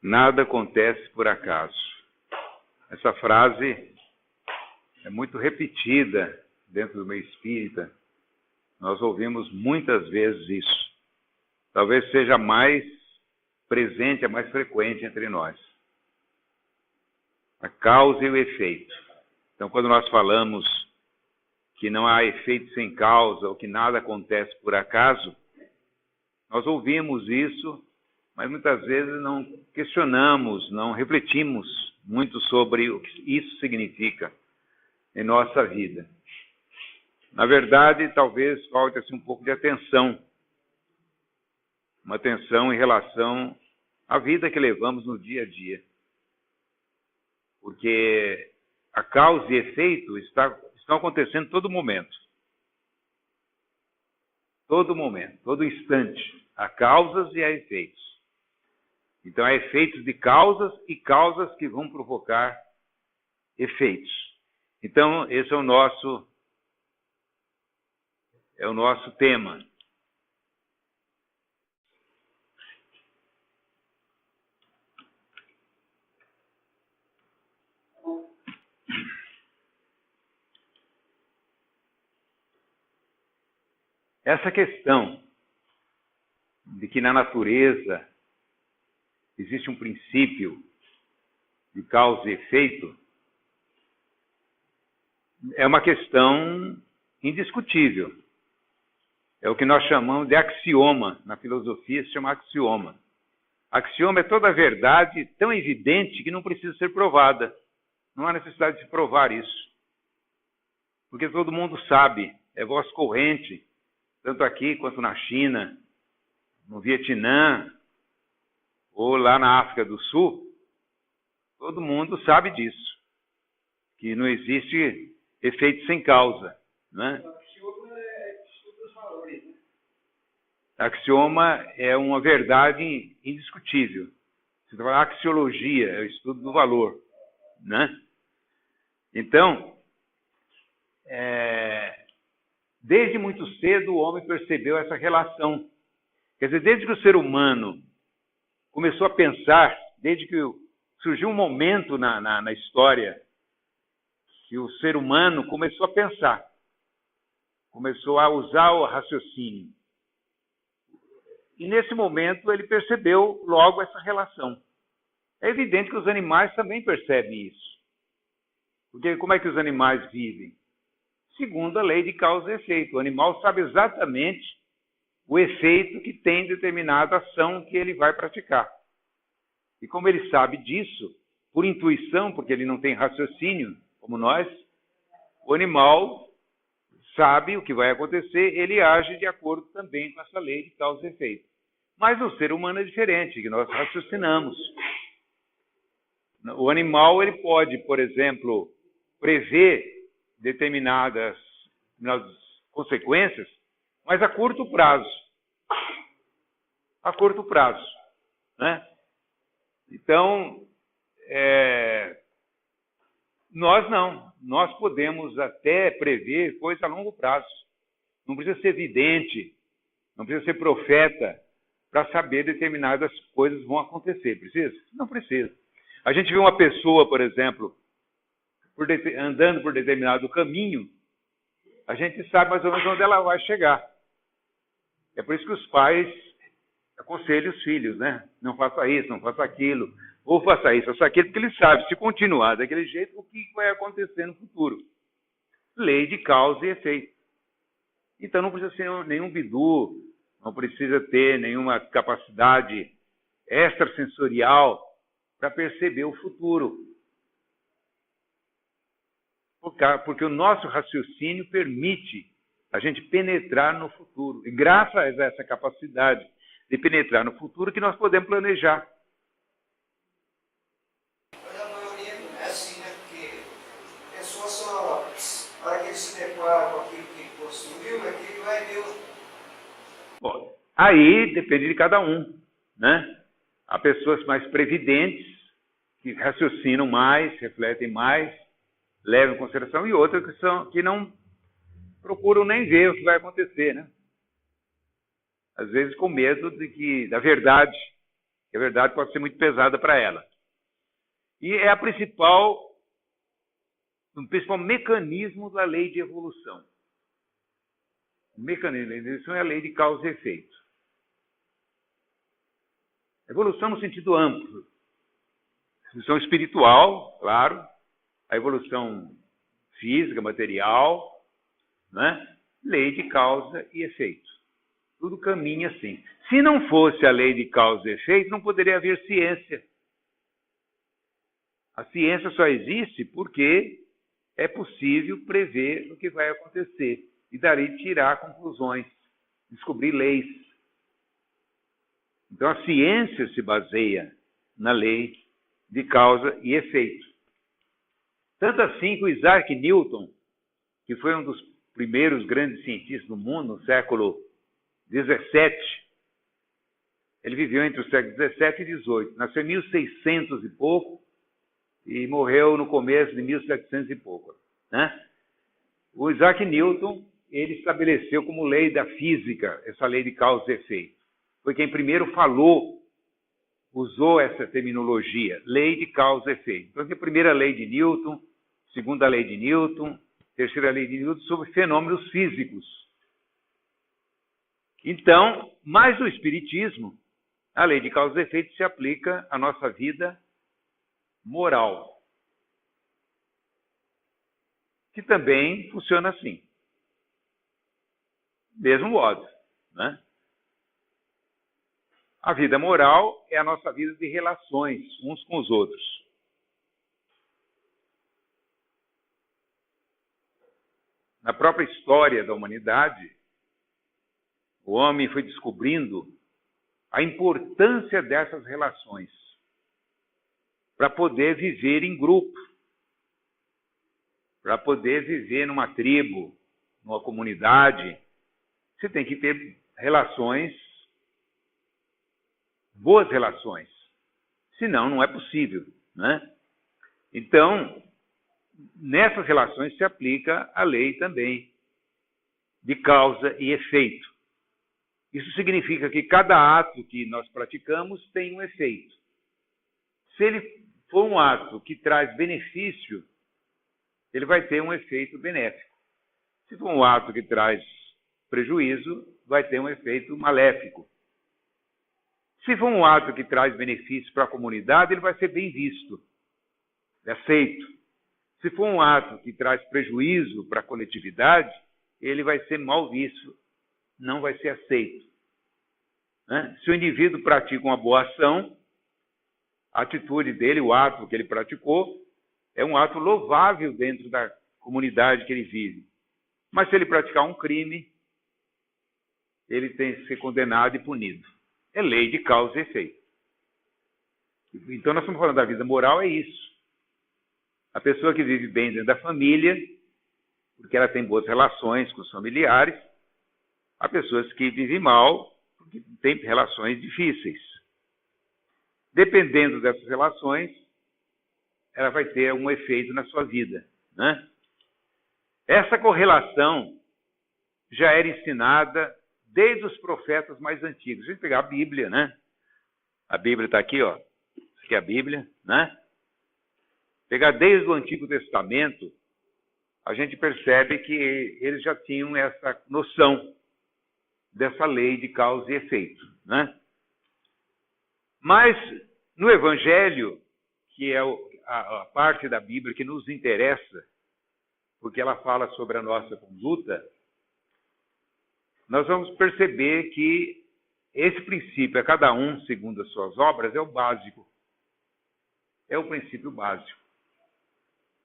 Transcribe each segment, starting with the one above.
Nada acontece por acaso. Essa frase é muito repetida dentro do meio espírita. Nós ouvimos muitas vezes isso. Talvez seja mais presente, a mais frequente entre nós. A causa e o efeito. Então, quando nós falamos que não há efeito sem causa, ou que nada acontece por acaso, nós ouvimos isso, mas muitas vezes não questionamos, não refletimos muito sobre o que isso significa em nossa vida. Na verdade, talvez falte assim, um pouco de atenção, uma atenção em relação à vida que levamos no dia a dia. Porque a causa e efeito estão acontecendo todo momento. Todo momento, todo instante. Há causas e há efeitos. Então, há efeitos de causas e causas que vão provocar efeitos. Então, esse é o nosso tema. Essa questão de que na natureza existe um princípio de causa e efeito é uma questão indiscutível. É o que nós chamamos de axioma. Na filosofia se chama axioma. Axioma é toda a verdade tão evidente que não precisa ser provada. Não há necessidade de se provar isso. Porque todo mundo sabe, é voz corrente, tanto aqui quanto na China, no Vietnã, ou lá na África do Sul, todo mundo sabe disso, que não existe efeito sem causa. Né? O axioma é estudo dos valores. Né? Axioma é uma verdade indiscutível. Você fala axiologia, é o estudo do valor. Né? Então, desde muito cedo o homem percebeu essa relação. Quer dizer, desde que o ser humano começou a pensar, desde que surgiu um momento na história que o ser humano começou a pensar, começou a usar o raciocínio. E nesse momento ele percebeu logo essa relação. É evidente que os animais também percebem isso. Porque como é que os animais vivem? Segundo a lei de causa e efeito. O animal sabe exatamente o efeito que tem determinada ação que ele vai praticar. E como ele sabe disso, por intuição, porque ele não tem raciocínio, como nós, o animal sabe o que vai acontecer, ele age de acordo também com essa lei de causa e efeito. Mas o ser humano é diferente, que nós raciocinamos. O animal ele pode, por exemplo, prever determinadas consequências, mas a curto prazo. A curto prazo. Né? Então, nós não. Nós podemos até prever coisa a longo prazo. Não precisa ser vidente, não precisa ser profeta para saber determinadas coisas vão acontecer. Precisa? Não precisa. A gente vê uma pessoa, por exemplo, andando por determinado caminho, a gente sabe mais ou menos onde ela vai chegar. É por isso que os pais aconselham os filhos, né? Não faça isso, não faça aquilo, ou faça isso, faça aquilo, porque ele sabe, se continuar daquele jeito, o que vai acontecer no futuro. Lei de causa e efeito. Então não precisa ser nenhum bidu, não precisa ter nenhuma capacidade extrasensorial para perceber o futuro. Porque o nosso raciocínio permite a gente penetrar no futuro. E graças a essa capacidade de penetrar no futuro que nós podemos planejar. Mas a maioria não é assim, né? Porque a pessoa só, para que ele se depara com aquilo que construiu, é que ele vai ver o... Bom, aí depende de cada um, né? Há pessoas mais previdentes, que raciocinam mais, refletem mais, levam em consideração, e outras que não procuram nem ver o que vai acontecer, né? Às vezes com medo da verdade, A verdade pode ser muito pesada para ela. E é o principal mecanismo da lei de evolução. O mecanismo da evolução é a lei de causa e efeito. Evolução no sentido amplo. Evolução espiritual, claro. A evolução física, material, né? Lei de causa e efeito. Tudo caminha assim. Se não fosse a lei de causa e efeito, não poderia haver ciência. A ciência só existe porque é possível prever o que vai acontecer e dali tirar conclusões, descobrir leis. Então a ciência se baseia na lei de causa e efeito. Tanto assim que o Isaac Newton, que foi um dos primeiros grandes cientistas do mundo no século XVII, ele viveu entre os séculos XVII e XVIII. Nasceu em 1600 e pouco e morreu no começo de 1700 e pouco. Né? O Isaac Newton, ele estabeleceu como lei da física essa lei de causa e efeito. Foi quem primeiro falou, usou essa terminologia, lei de causa e efeito. Então, tem a primeira lei de Newton, segunda lei de Newton, terceira lei de Newton sobre fenômenos físicos. Então, mais no Espiritismo, a lei de causa e efeito se aplica à nossa vida moral, que também funciona assim. Mesmo modo, né? A vida moral é a nossa vida de relações uns com os outros. Na própria história da humanidade, o homem foi descobrindo a importância dessas relações para poder viver em grupo, para poder viver numa tribo, numa comunidade. Você tem que ter relações, boas relações. Senão, não é possível, né? Então, nessas relações se aplica a lei também de causa e efeito. Isso significa que cada ato que nós praticamos tem um efeito. Se ele for um ato que traz benefício, ele vai ter um efeito benéfico. Se for um ato que traz prejuízo, vai ter um efeito maléfico. Se for um ato que traz benefício para a comunidade, ele vai ser bem visto, aceito. Se for um ato que traz prejuízo para a coletividade, ele vai ser mal visto, não vai ser aceito. Né? Se o indivíduo pratica uma boa ação, a atitude dele, o ato que ele praticou, é um ato louvável dentro da comunidade que ele vive. Mas se ele praticar um crime, ele tem que ser condenado e punido. É lei de causa e efeito. Então nós estamos falando da vida moral, é isso. A pessoa que vive bem dentro da família, porque ela tem boas relações com os familiares, há pessoas que vivem mal, porque têm relações difíceis. Dependendo dessas relações, ela vai ter um efeito na sua vida, né? Essa correlação já era ensinada desde os profetas mais antigos. A gente pegar a Bíblia, né? A Bíblia está aqui, ó. Isso aqui é a Bíblia, né? Pegar desde o Antigo Testamento, a gente percebe que eles já tinham essa noção dessa lei de causa e efeito, né? Mas no Evangelho, que é a parte da Bíblia que nos interessa, porque ela fala sobre a nossa conduta, nós vamos perceber que esse princípio, a cada um segundo as suas obras, é o básico. É o princípio básico.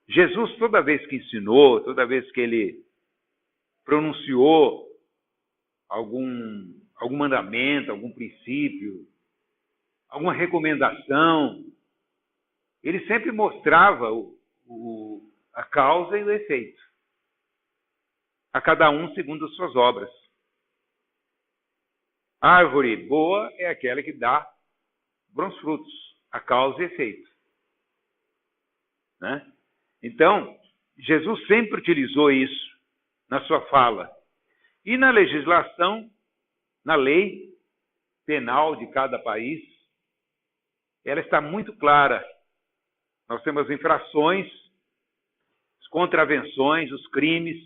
Jesus, toda vez que ensinou, toda vez que ele pronunciou algum mandamento, algum princípio, alguma recomendação, ele sempre mostrava a causa e o efeito. A cada um segundo as suas obras. A árvore boa é aquela que dá bons frutos, a causa e efeito. Né? Então, Jesus sempre utilizou isso na sua fala. E na legislação, na lei penal de cada país, ela está muito clara. Nós temos as infrações, as contravenções, os crimes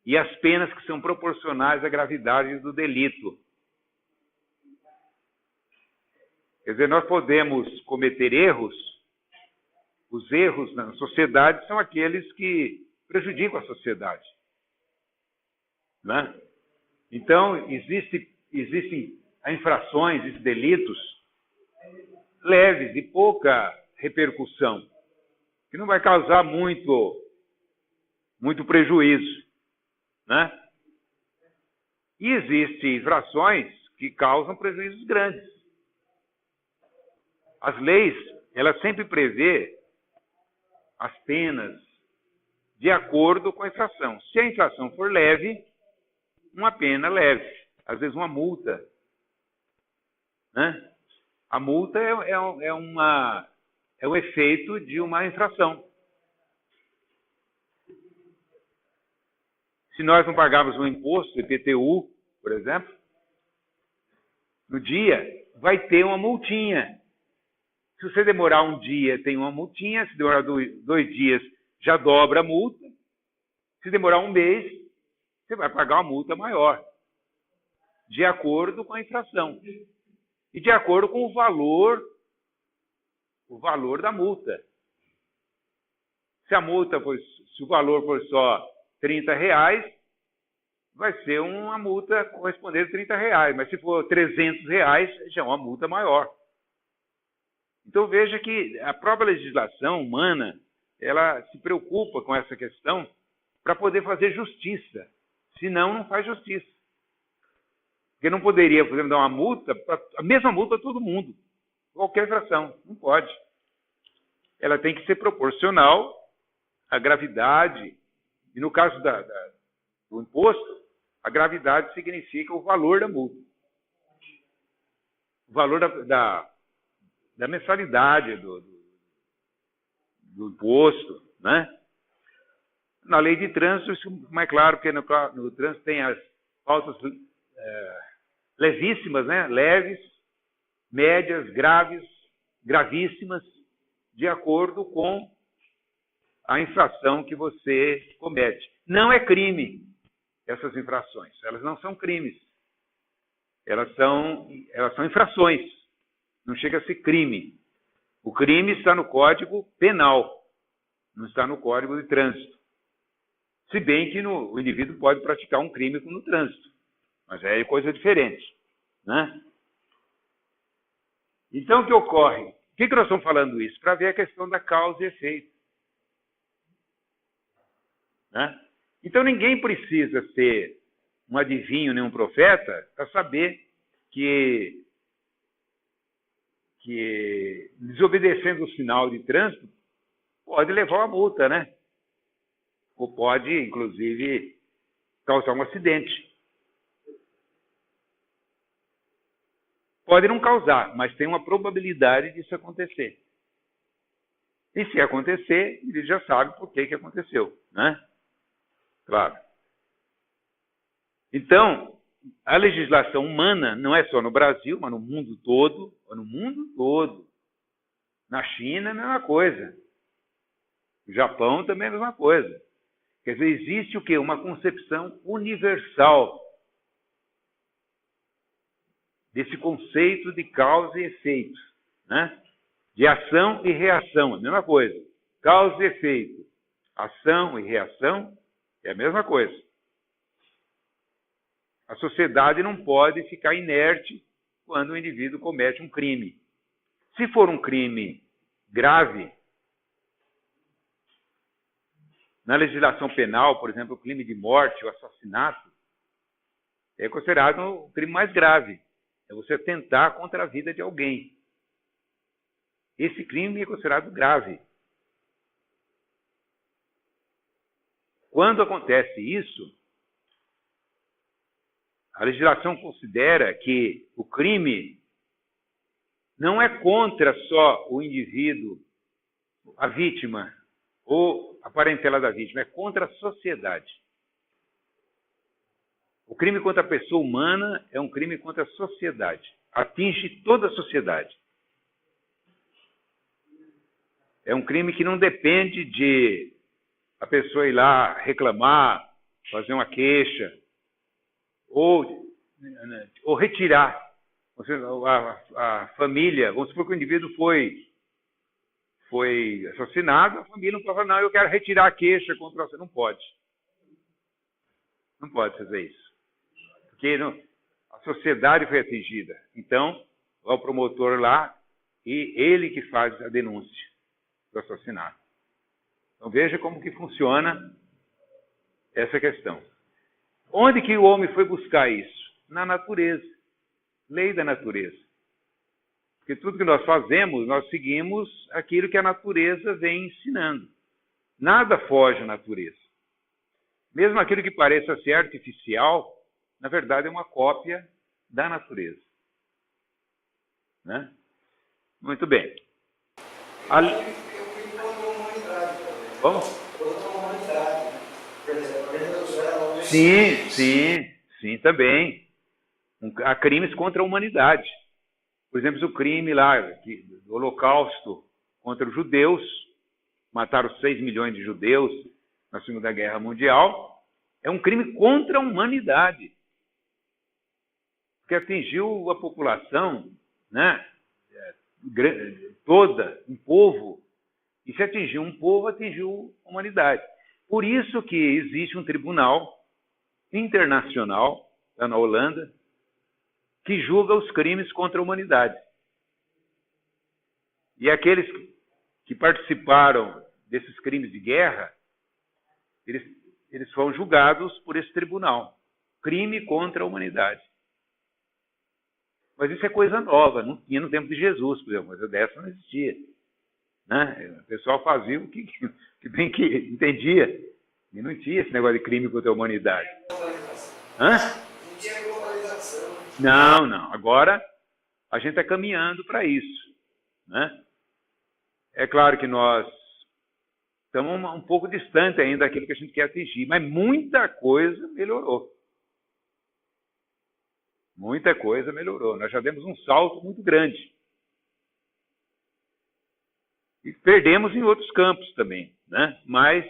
e as penas que são proporcionais à gravidade do delito. Quer dizer, nós podemos cometer erros. Os erros na sociedade são aqueles que prejudicam a sociedade, né? Então, existem infrações, existem delitos leves, de pouca repercussão, que não vai causar muito prejuízo, né? E existem infrações que causam prejuízos grandes. As leis, elas sempre prevê as penas de acordo com a infração. Se a infração for leve, uma pena leve, às vezes uma multa, né? A multa é um efeito de uma infração. Se nós não pagarmos um imposto, IPTU, por exemplo, no dia vai ter uma multinha. Se você demorar um dia, tem uma multinha. Se demorar 2 dias, já dobra a multa. Se demorar um mês, você vai pagar uma multa maior, de acordo com a infração e de acordo com o valor da multa. Se o valor for só R$30, vai ser uma multa correspondente a R$30, mas se for R$300, já é uma multa maior. Então veja que a própria legislação humana, ela se preocupa com essa questão para poder fazer justiça. Senão, não faz justiça. Porque não poderia, por exemplo, dar uma multa, a mesma multa a todo mundo. Qualquer infração. Não pode. Ela tem que ser proporcional à gravidade. E no caso do imposto, a gravidade significa o valor da multa. O valor da mensalidade do imposto, né? Na lei de trânsito, isso é mais claro, porque no trânsito tem as faltas levíssimas, né? Leves, médias, graves, gravíssimas, de acordo com a infração que você comete. Não é crime essas infrações, elas não são crimes. Elas são infrações, não chega a ser crime. O crime está no Código Penal, não está no Código de Trânsito. Se bem que o indivíduo pode praticar um crime no trânsito, mas é coisa diferente, né? Então, o que ocorre? Por que nós estamos falando isso? Para ver a questão da causa e efeito, né? Então, ninguém precisa ser um adivinho nem um profeta para saber que desobedecendo o sinal de trânsito pode levar uma multa, né? Ou pode, inclusive, causar um acidente. Pode não causar, mas tem uma probabilidade disso acontecer. E se acontecer, ele já sabe por que aconteceu, né? Claro. Então, a legislação humana não é só no Brasil, mas no mundo todo. Na China é a mesma coisa. No Japão também é a mesma coisa. Quer dizer, existe o quê? Uma concepção universal desse conceito de causa e efeito, né? De ação e reação, a mesma coisa. Causa e efeito. Ação e reação é a mesma coisa. A sociedade não pode ficar inerte quando o indivíduo comete um crime. Se for um crime grave, na legislação penal, por exemplo, o crime de morte, o assassinato, é considerado um crime mais grave. É você atentar contra a vida de alguém. Esse crime é considerado grave. Quando acontece isso, a legislação considera que o crime não é contra só o indivíduo, a vítima, ou a parentela da vítima, é contra a sociedade. O crime contra a pessoa humana é um crime contra a sociedade. atinge toda a sociedade. É um crime que não depende de a pessoa ir lá reclamar, fazer uma queixa, ou retirar. A família, vamos supor que o indivíduo foi assassinado, a família não pode falar, não, eu quero retirar a queixa contra você. Não pode. Não pode fazer isso. Porque a sociedade foi atingida. Então, vai o promotor lá e ele que faz a denúncia do assassinato. Então, veja como que funciona essa questão. Onde que o homem foi buscar isso? Na natureza. Lei da natureza. Porque tudo que nós fazemos, nós seguimos aquilo que a natureza vem ensinando. Nada foge à natureza. Mesmo aquilo que pareça ser artificial, na verdade é uma cópia da natureza. Né? Muito bem. Eu crime contra a humanidade também. Como? Contra a humanidade. Por exemplo, a Venezuela... Sim, também. Há crimes contra a humanidade. Por exemplo, o crime lá do Holocausto contra os judeus, mataram 6 milhões de judeus na Segunda Guerra Mundial, é um crime contra a humanidade, que atingiu a população, né, toda, um povo, e se atingiu um povo, atingiu a humanidade. Por isso que existe um tribunal internacional, lá na Holanda, que julga os crimes contra a humanidade. E aqueles que participaram desses crimes de guerra, eles foram julgados por esse tribunal. Crime contra a humanidade. Mas isso é coisa nova, não tinha no tempo de Jesus, por exemplo, coisa dessa não existia. Né? O pessoal fazia o que bem que entendia. E não tinha esse negócio de crime contra a humanidade. Hã? Não tinha globalização. Não. Agora a gente está caminhando para isso. Né? É claro que nós estamos um pouco distante ainda daquilo que a gente quer atingir, mas muita coisa melhorou. Muita coisa melhorou. Nós já demos um salto muito grande. E perdemos em outros campos também. Né? Mas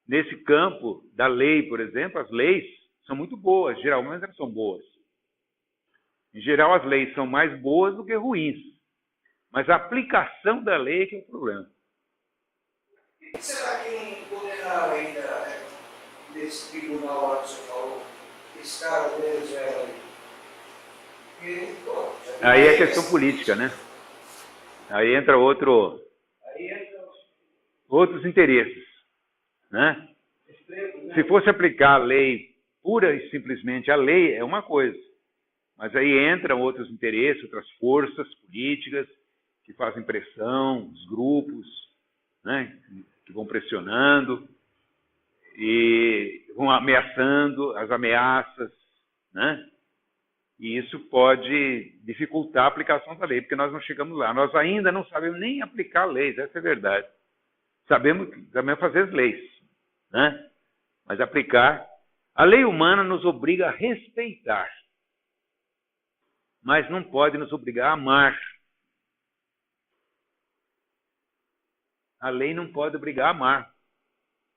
nesse campo da lei, por exemplo, as leis são muito boas. Geralmente elas são boas. Em geral, as leis são mais boas do que ruins. Mas a aplicação da lei é que é o problema. Será que não condenaram ainda desse tribunal lá que você falou? Esse cara da Venezuela aí? Aí é questão política, né? Aí entra outros interesses. Né? Se fosse aplicar a lei, pura e simplesmente a lei, é uma coisa. Mas aí entram outros interesses, outras forças políticas que fazem pressão, os grupos, né, que vão pressionando e vão ameaçando, as ameaças, né? E isso pode dificultar a aplicação da lei, porque nós não chegamos lá. Nós ainda não sabemos nem aplicar leis, essa é a verdade. Sabemos fazer as leis, né? Mas aplicar... A lei humana nos obriga a respeitar, mas não pode nos obrigar a amar. A lei não pode obrigar a amar.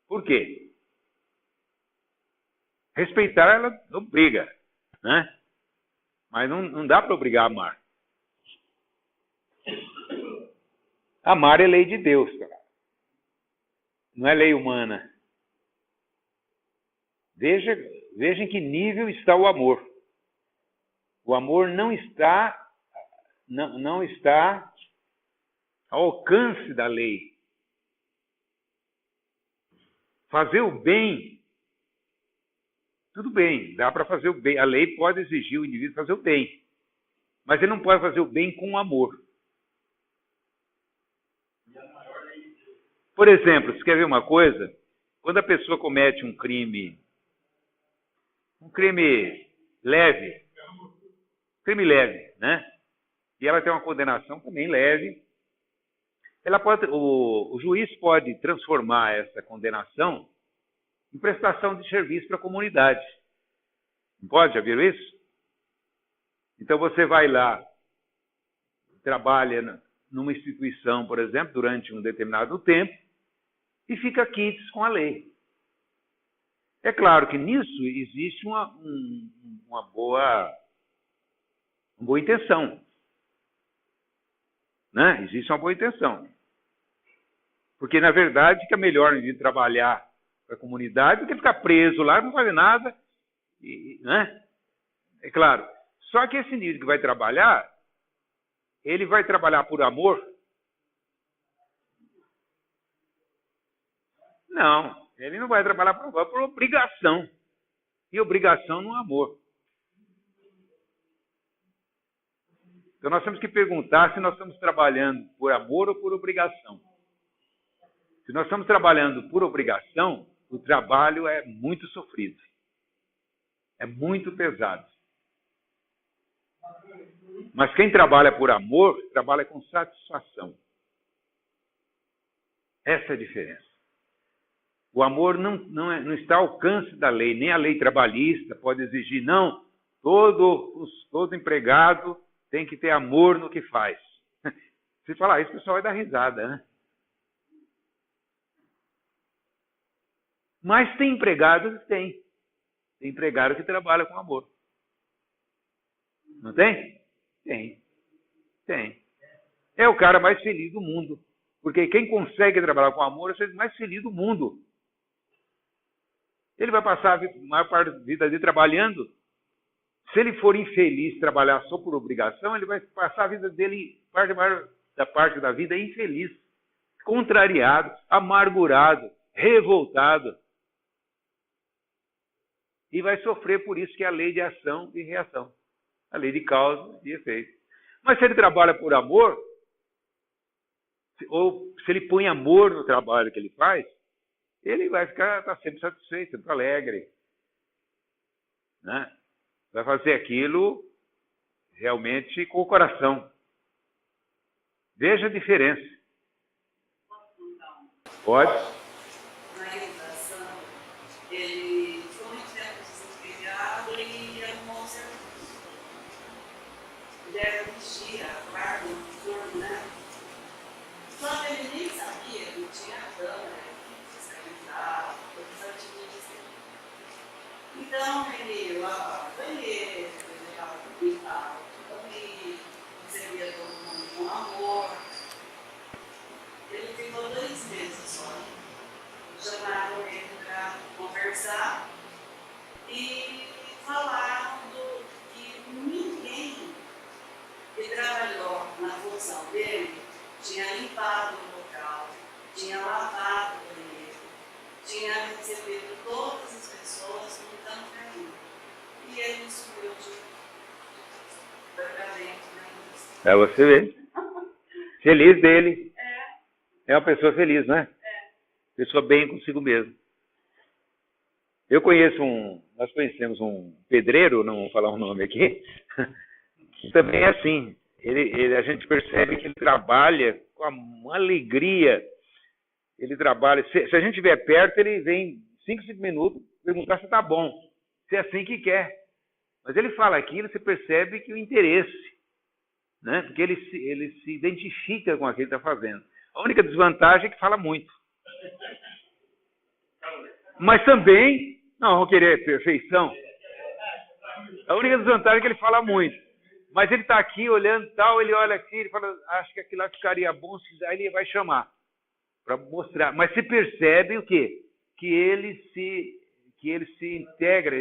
Por quê? Respeitar, ela obriga, né? Mas não dá para obrigar a amar. Amar é lei de Deus, cara. Não é lei humana. Veja em que nível está o amor. O amor não está ao alcance da lei. Fazer o bem, tudo bem, dá para fazer o bem. A lei pode exigir o indivíduo fazer o bem, mas ele não pode fazer o bem com amor. Por exemplo, você quer ver uma coisa? Quando a pessoa comete um crime leve, né? E ela tem uma condenação também leve. O juiz pode transformar essa condenação em prestação de serviço para a comunidade. Não pode? Já viram isso? Então você vai lá trabalha numa instituição, por exemplo, durante um determinado tempo e fica quites com a lei. É claro que nisso existe uma boa intenção. Né? Existe uma boa intenção. Porque, na verdade, fica melhor de trabalhar para a comunidade do que ficar preso lá, não fazer nada. Né? É claro. Só que esse nível que vai trabalhar, ele vai trabalhar por amor? Não, ele não vai trabalhar por amor, por obrigação. E obrigação não é amor. Então nós temos que perguntar se nós estamos trabalhando por amor ou por obrigação. Se nós estamos trabalhando por obrigação, o trabalho é muito sofrido. É muito pesado. Mas quem trabalha por amor, trabalha com satisfação. Essa é a diferença. O amor não está ao alcance da lei, nem a lei trabalhista pode exigir, não, todo empregado tem que ter amor no que faz. Se falar isso, o pessoal vai dar risada, né? Mas tem empregados que tem. Tem empregado que trabalha com amor. Não tem? Tem. É o cara mais feliz do mundo. Porque quem consegue trabalhar com amor é o mais feliz do mundo. Ele vai passar a maior parte da vida dele trabalhando. Se ele for infeliz, trabalhar só por obrigação, ele vai passar a vida dele, maior parte da vida, infeliz, contrariado, amargurado, revoltado. E vai sofrer por isso que é a lei de ação e reação. A lei de causa e efeito. Mas se ele trabalha por amor, ou se ele põe amor no trabalho que ele faz, ele vai estar sempre satisfeito, sempre alegre. Né? Vai fazer aquilo realmente com o coração. Veja a diferença. Pode? Na educação, ele ficou muito tempo desempregado e arrumou um serviço. Ele era vigia, guarda, turno, né? Só que ele nem sabia que tinha câmera, fiscalizar, todas as atitudes. Então, ele lavava banheiro, ele levava limpava tudo ali, recebia todo mundo com amor. Ele ficou 2 meses só. Chamaram ele para conversar e falaram que ninguém que trabalhou na função dele tinha limpado o local, tinha lavado o banheiro, tinha recebido todas as pessoas com tanto carinho. E ele subiu de dentro, né? É você ver. Feliz dele. É uma pessoa feliz, né? Pessoa bem consigo mesmo. Nós conhecemos um pedreiro, não vou falar o nome aqui, que também é assim. A gente percebe que ele trabalha com uma alegria. Ele trabalha. Se a gente estiver perto, ele vem 5 minutos perguntar se está bom. Se é assim que quer. Mas ele fala aquilo, você percebe que o interesse, né? Porque ele se identifica com aquilo que está fazendo. A única desvantagem é que fala muito. Mas também, não vou querer perfeição. A única desvantagem é que ele fala muito. Mas ele está aqui olhando e tal, ele olha aqui, ele fala, acho que aquilo lá ficaria bom, se quiser, ele vai chamar para mostrar. Mas se percebe o quê? Que ele se integra,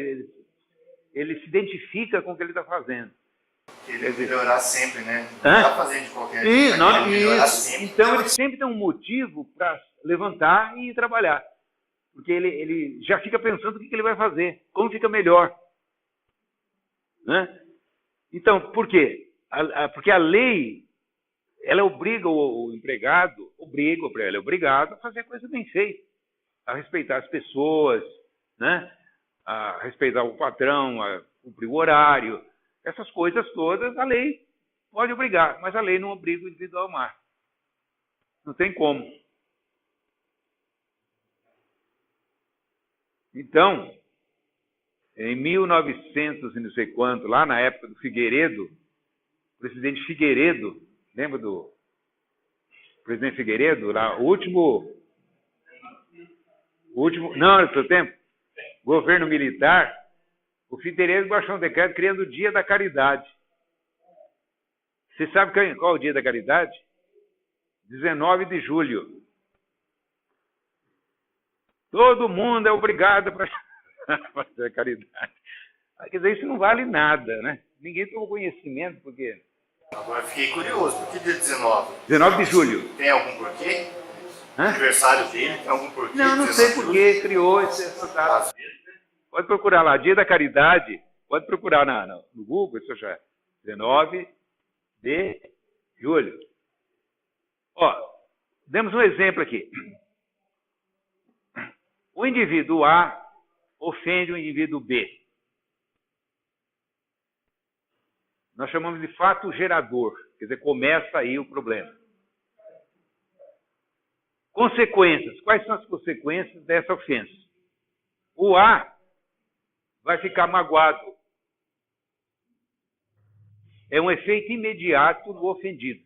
ele se identifica com o que ele está fazendo. Ele deve melhorar sempre, né? Hã? Não está fazendo de qualquer jeito. Não, Melhorar sempre. então ele sempre tem um motivo para levantar e trabalhar. Porque ele já fica pensando o que ele vai fazer, como fica melhor. Né? Então, por quê? Porque a lei, ela obriga o empregado, ele é obrigado a fazer a coisa bem feita, a respeitar as pessoas, né? A respeitar o patrão, a cumprir o horário, essas coisas todas, a lei pode obrigar, mas a lei não obriga o indivíduo a amar. Não tem como. Então, em 1900 e não sei quanto, lá na época do Figueiredo, o presidente Figueiredo, Lembra do presidente Figueiredo? Lá, o último, não, no seu tempo, governo militar, o Figueiredo baixou um decreto criando o Dia da Caridade. Você sabe qual é o Dia da Caridade? 19 de julho. Todo mundo é obrigado para fazer a caridade. Quer dizer, isso não vale nada, né? Ninguém tomou conhecimento, porque... Agora fiquei curioso, por que dia 19? 19 de julho. Tem algum porquê? Hã? Aniversário dele, tem algum porquê? Não sei por que criou essa data. Pode procurar lá, Dia da Caridade, pode procurar no Google, isso já é 19 de julho. Ó, demos um exemplo aqui. O indivíduo A ofende o indivíduo B. Nós chamamos de fato gerador, quer dizer, começa aí o problema. Consequências. Quais são as consequências dessa ofensa? O A vai ficar magoado. É um efeito imediato no ofendido.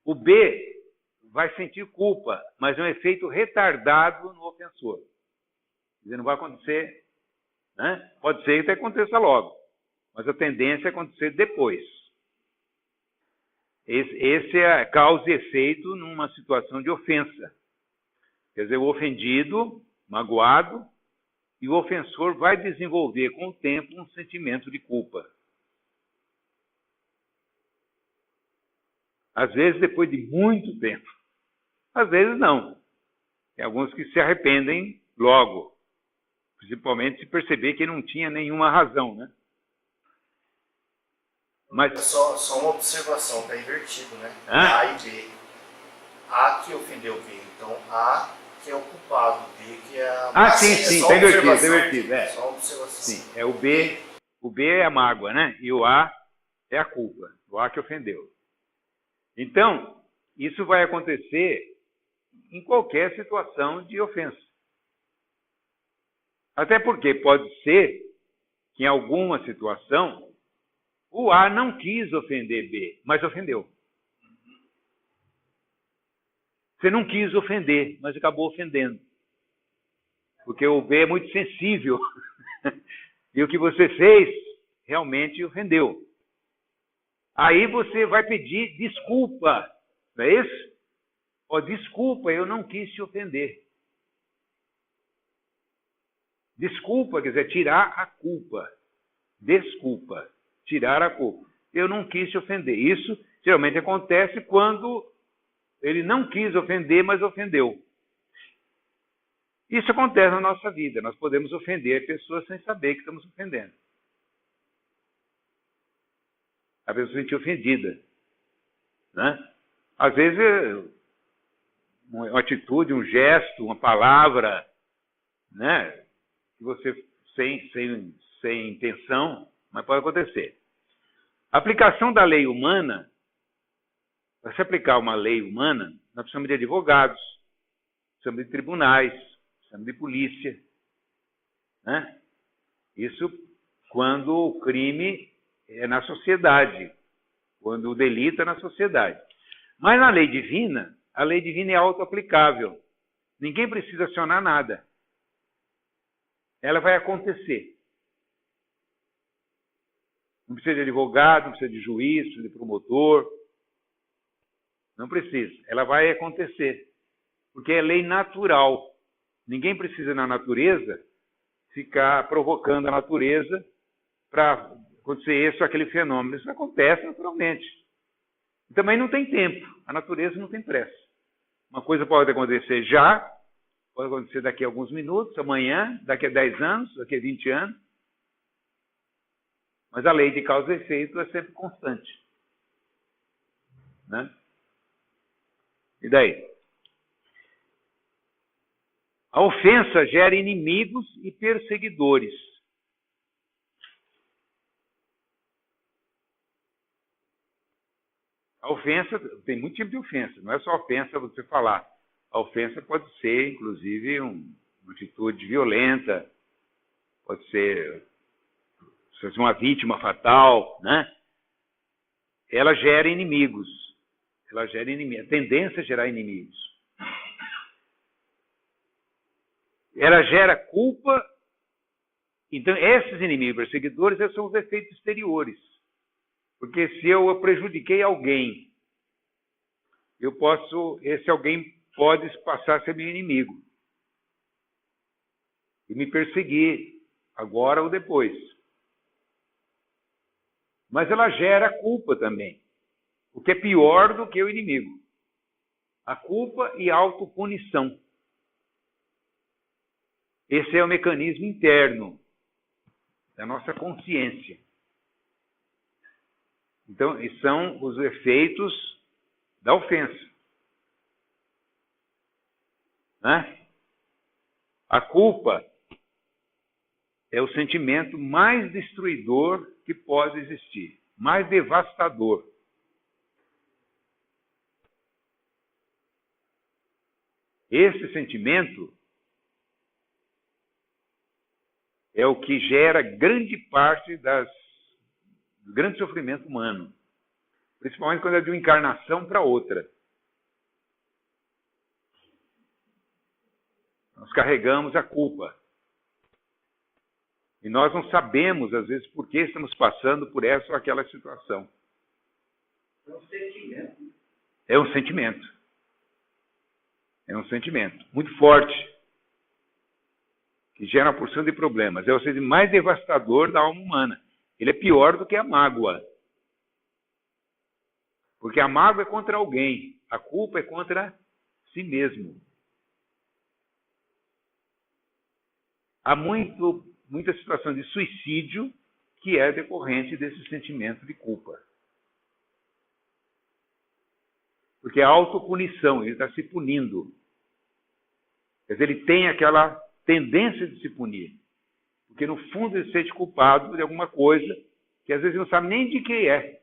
O B vai sentir culpa, mas é um efeito retardado no ofensor. Quer dizer, não vai acontecer, né? Pode ser que até aconteça logo, mas a tendência é acontecer depois. Esse é causa e efeito numa situação de ofensa. Quer dizer, o ofendido, magoado, e o ofensor vai desenvolver com o tempo um sentimento de culpa. Às vezes depois de muito tempo. Às vezes não. Tem alguns que se arrependem logo. Principalmente se perceber que não tinha nenhuma razão, né? Mas... Só uma observação, está invertido, né? Hã? A e B. A que ofendeu B, então A que é o culpado, B que é a... sim, está invertido, é. Só uma observação. Sim, é o B é a mágoa, né? E o A é a culpa, o A que ofendeu. Então, isso vai acontecer em qualquer situação de ofensa. Até porque pode ser que em alguma situação o A não quis ofender B, mas ofendeu. Você não quis ofender, mas acabou ofendendo. Porque o B é muito sensível. E o que você fez realmente ofendeu. Aí você vai pedir desculpa, não é isso? Desculpa, eu não quis te ofender. Desculpa, quer dizer, tirar a culpa. Desculpa, tirar a culpa. Eu não quis te ofender. Isso geralmente acontece quando ele não quis ofender, mas ofendeu. Isso acontece na nossa vida. Nós podemos ofender pessoas sem saber que estamos ofendendo. A pessoa se sentir ofendida, né? Às vezes, uma atitude, um gesto, uma palavra, né? Que você, sem intenção, mas pode acontecer. A aplicação da lei humana, para se aplicar uma lei humana, nós precisamos de advogados, precisamos de tribunais, precisamos de polícia, né? Isso quando o crime é na sociedade, quando o delito é na sociedade. Mas na lei divina, a lei divina é auto-aplicável. Ninguém precisa acionar nada. Ela vai acontecer. Não precisa de advogado, não precisa de juiz, não precisa de promotor. Não precisa. Ela vai acontecer. Porque é lei natural. Ninguém precisa, na natureza, ficar provocando a natureza para acontecer isso ou aquele fenômeno. Isso acontece naturalmente. E também não tem tempo. A natureza não tem pressa. Uma coisa pode acontecer já, pode acontecer daqui a alguns minutos, amanhã, daqui a 10 anos, daqui a 20 anos. Mas a lei de causa e efeito é sempre constante. Né? E daí? A ofensa gera inimigos e perseguidores. A ofensa, tem muito tipo de ofensa, não é só ofensa você falar. A ofensa pode ser, inclusive, uma atitude violenta, pode ser uma vítima fatal, né? ela gera inimigos. Ela gera inimigos. A tendência a gerar inimigos. Ela gera culpa. Então, esses inimigos perseguidores são os efeitos exteriores. Porque se eu prejudiquei alguém, esse alguém pode passar a ser meu inimigo e me perseguir, agora ou depois. Mas ela gera culpa também, o que é pior do que o inimigo. A culpa e a autopunição. Esse é o mecanismo interno da nossa consciência. Então, são os efeitos da ofensa. Né? A culpa é o sentimento mais destruidor que pode existir, mais devastador. Esse sentimento é o que gera grande parte do grande sofrimento humano, principalmente quando é de uma encarnação para outra. Nós carregamos a culpa. E nós não sabemos, às vezes, por que estamos passando por essa ou aquela situação. É um sentimento. É um sentimento. É um sentimento muito forte, que gera uma porção de problemas. É o sentimento mais devastador da alma humana. Ele é pior do que a mágoa. Porque a mágoa é contra alguém, a culpa é contra si mesmo. Há muita situação de suicídio que é decorrente desse sentimento de culpa. Porque é a autopunição, ele está se punindo. Quer dizer, ele tem aquela tendência de se punir. Porque no fundo ele se sente culpado de alguma coisa que às vezes não sabe nem de que é.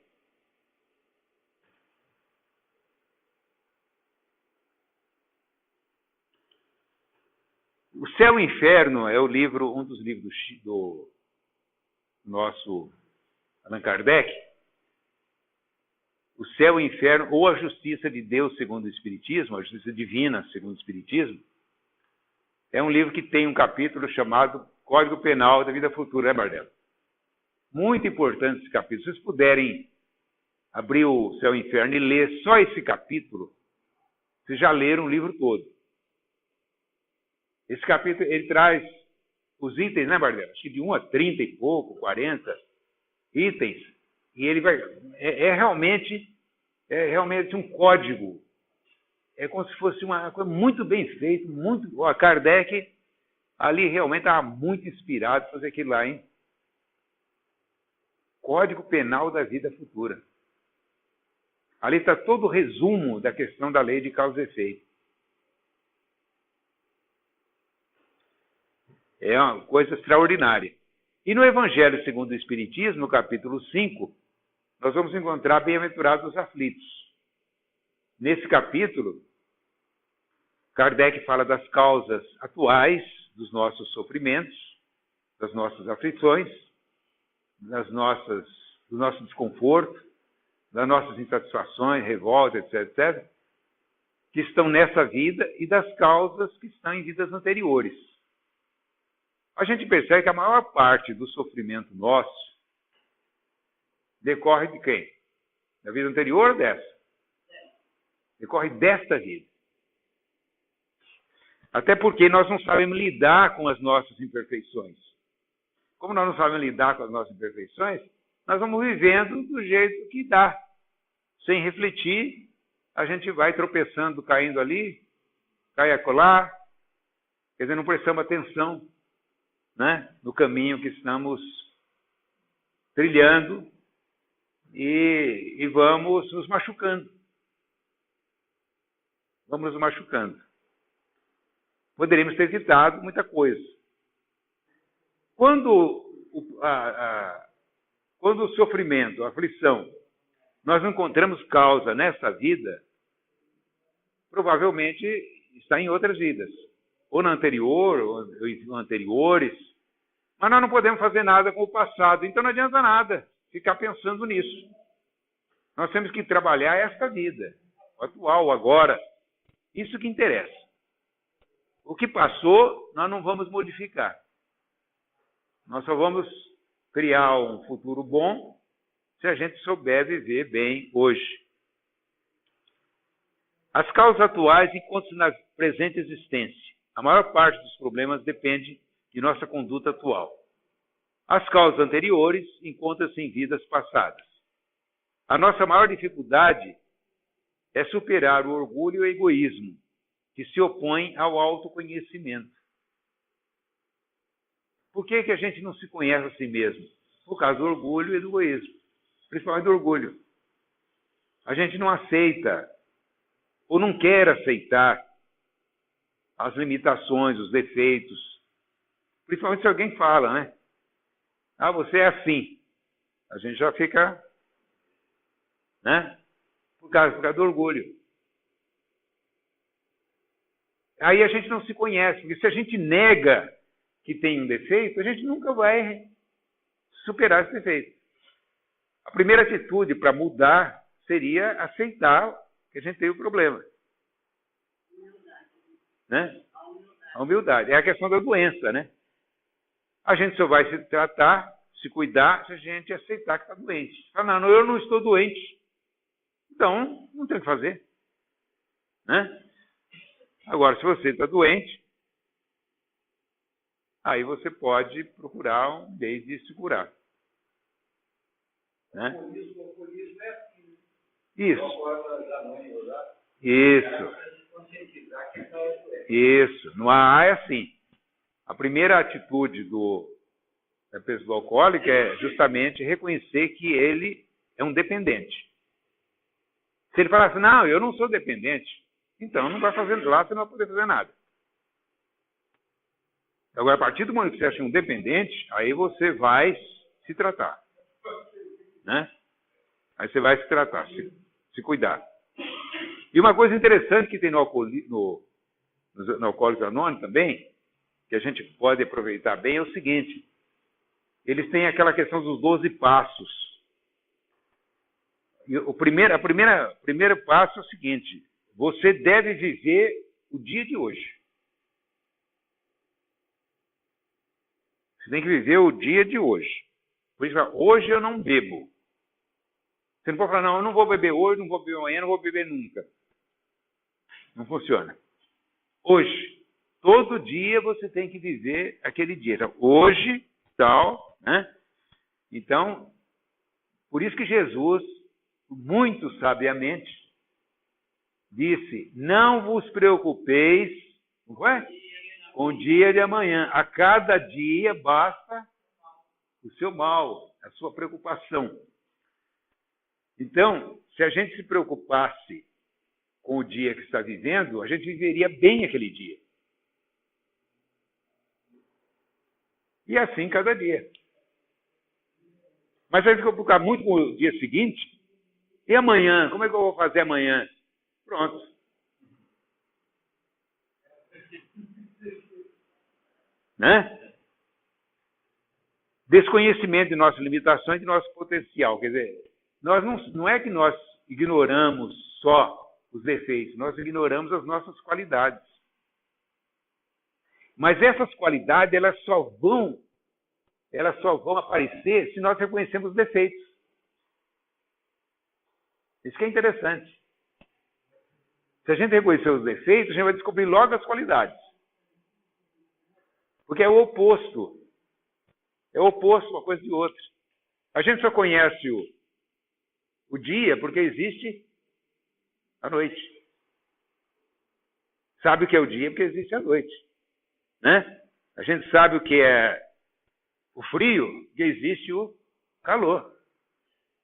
O Céu e o Inferno é um dos livros do nosso Allan Kardec. O Céu e o Inferno, ou a Justiça de Deus segundo o Espiritismo, a Justiça Divina segundo o Espiritismo, é um livro que tem um capítulo chamado Código Penal da Vida Futura, né, Bardella? Muito importante esse capítulo. Se vocês puderem abrir o Céu e o Inferno e ler só esse capítulo, vocês já leram o livro todo. Esse capítulo, ele traz os itens, né, Bardella? Acho que de 1 a 30 e pouco, 40 itens. E ele vai... É realmente um código. É como se fosse uma coisa muito bem feita, muito... A Kardec ali realmente estava muito inspirado para fazer aquilo lá, hein? Código Penal da Vida Futura. Ali está todo o resumo da questão da lei de causa e efeito. É uma coisa extraordinária. E no Evangelho segundo o Espiritismo, no capítulo 5, nós vamos encontrar bem-aventurados os aflitos. Nesse capítulo, Kardec fala das causas atuais dos nossos sofrimentos, das nossas aflições, do nosso desconforto, das nossas insatisfações, revoltas, etc., que estão nessa vida e das causas que estão em vidas anteriores. A gente percebe que a maior parte do sofrimento nosso decorre de quem? Da vida anterior ou dessa? Decorre desta vida. Até porque nós não sabemos lidar com as nossas imperfeições. Como nós não sabemos lidar com as nossas imperfeições, nós vamos vivendo do jeito que dá. Sem refletir, a gente vai tropeçando, caindo ali, cai acolá. Quer dizer, não prestamos atenção, né, no caminho que estamos trilhando e vamos nos machucando. Vamos nos machucando. Poderíamos ter evitado muita coisa. Quando o sofrimento, a aflição, nós não encontramos causa nessa vida, provavelmente está em outras vidas. Ou na anterior, ou em anteriores. Mas nós não podemos fazer nada com o passado. Então não adianta nada ficar pensando nisso. Nós temos que trabalhar esta vida, o atual, o agora. Isso que interessa. O que passou, nós não vamos modificar. Nós só vamos criar um futuro bom se a gente souber viver bem hoje. As causas atuais encontram-se na presente existência. A maior parte dos problemas depende de nossa conduta atual. As causas anteriores encontram-se em vidas passadas. A nossa maior dificuldade é superar o orgulho e o egoísmo, que se opõem ao autoconhecimento. Por que a gente não se conhece a si mesmo? Por causa do orgulho e do egoísmo, principalmente do orgulho. A gente não aceita, ou não quer aceitar, as limitações, os defeitos. Principalmente se alguém fala, né? Ah, você é assim. A gente já fica, né? Por causa do orgulho. Aí a gente não se conhece, porque se a gente nega que tem um defeito, a gente nunca vai superar esse defeito. A primeira atitude para mudar seria aceitar que a gente tem o problema. Né? A humildade. É a questão da doença, né? A gente só vai se tratar, se cuidar, se a gente aceitar que está doente. Fala, não, eu não estou doente. Então, não tem o que fazer. Né? Agora, se você está doente, aí você pode procurar um meio de se curar. Né? O alcoolismo é assim. Isso. Isso. No AA é assim. A primeira atitude da pessoa alcoólica é justamente reconhecer que ele é um dependente. Se ele falar assim, não, eu não sou dependente, então não vai fazer lá, você não vai poder fazer nada. Agora, a partir do momento que você acha um dependente, aí você vai se tratar. Né? Aí você vai se tratar, se cuidar. E uma coisa interessante que tem no Alcoólicos Anônimos também, que a gente pode aproveitar bem, é o seguinte. Eles têm aquela questão dos 12 passos. E o primeiro passo é o seguinte: você deve viver o dia de hoje. Você tem que viver o dia de hoje. Por isso, hoje eu não bebo. Você não pode falar, não, eu não vou beber hoje, não vou beber amanhã, não vou beber nunca. Não funciona. Hoje. Todo dia você tem que viver aquele dia. Então, hoje, tal, né? Então, por isso que Jesus, muito sabiamente, disse, não vos preocupeis com o dia de amanhã. A cada dia basta o seu mal, a sua preocupação. Então, se a gente se preocupasse com o dia que está vivendo, a gente viveria bem aquele dia. E assim cada dia. Mas se a gente se preocupar muito com o dia seguinte, e amanhã? Como é que eu vou fazer amanhã? Pronto. Né? Desconhecimento de nossas limitações e de nosso potencial. Quer dizer, nós não é que nós ignoramos só os defeitos, nós ignoramos as nossas qualidades. Mas essas qualidades, elas só vão aparecer se nós reconhecemos os defeitos. Isso que é interessante. Se a gente reconhecer os defeitos, a gente vai descobrir logo as qualidades. Porque é o oposto. É o oposto uma coisa de outra. A gente só conhece o dia porque existe a noite. Sabe o que é o dia porque existe a noite. Né? A gente sabe o que é o frio porque existe o calor.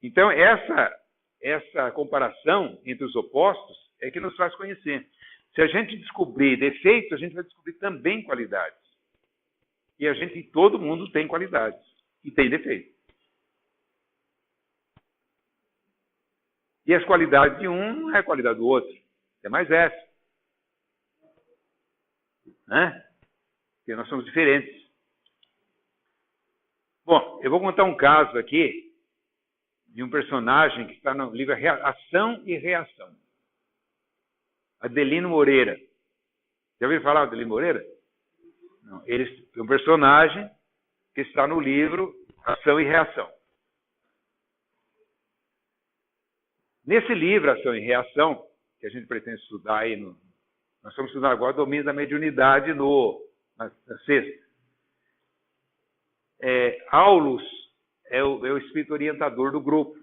Então, essa comparação entre os opostos é que nos faz conhecer. Se a gente descobrir defeitos, a gente vai descobrir também qualidades. E todo mundo tem qualidades e tem defeitos. E as qualidades de um não é a qualidade do outro. É mais essa. Né? Porque nós somos diferentes. Bom, eu vou contar um caso aqui de um personagem que está no livro Ação e Reação. Adelino Moreira. Já ouviram falar do Adelino Moreira? Não. Ele é um personagem que está no livro Ação e Reação. Nesse livro, Ação e Reação, que a gente pretende estudar aí, nós estamos estudando agora o domínio da mediunidade na sexta. Aulus é o espírito orientador do grupo,